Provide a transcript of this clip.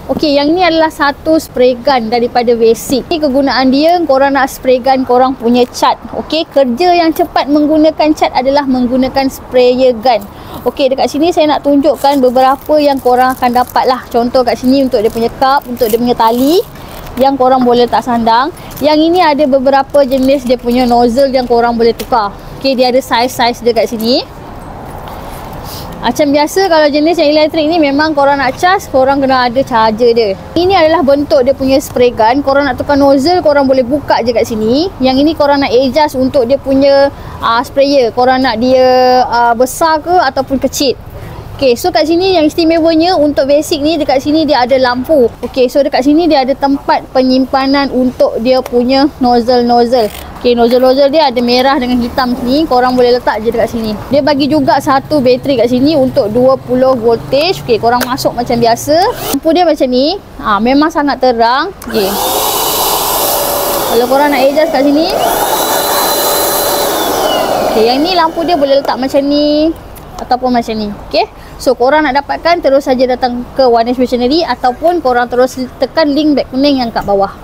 Okey, yang ni adalah satu spray gun daripada Basic. Ini kegunaan dia, korang nak spray gun korang punya cat. Okey, kerja yang cepat menggunakan cat adalah menggunakan sprayer gun. Okey, dekat sini saya nak tunjukkan beberapa yang korang akan dapat lah. Contoh kat sini untuk dia punya cup, untuk dia punya tali yang korang boleh letak sandang. Yang ini ada beberapa jenis dia punya nozzle yang korang boleh tukar. Okey, dia ada saiz-saiz dia kat sini. Macam biasa kalau jenis yang elektrik ni memang korang nak charge, korang kena ada charger dia. Ini adalah bentuk dia punya spray gun. Korang nak tukar nozzle, korang boleh buka je kat sini. Yang ini korang nak adjust untuk dia punya sprayer. Korang nak dia besar ke ataupun kecil. Okay, so kat sini yang istimewanya untuk Basic ni, dekat sini dia ada lampu. Okay, so dekat sini dia ada tempat penyimpanan untuk dia punya nozzle-nozzle. Okay, nozzle-nozzle dia ada merah dengan hitam sini. Korang boleh letak je dekat sini. Dia bagi juga satu bateri kat sini untuk 20 voltage. Okay, korang masuk macam biasa. Lampu dia macam ni. Memang sangat terang. Okay, kalau korang nak adjust kat sini. Okay, yang ni lampu dia boleh letak macam ni ataupun macam ni. Okay, so korang nak dapatkan terus saja datang ke One Stationery ataupun korang terus tekan link beg kuning yang kat bawah.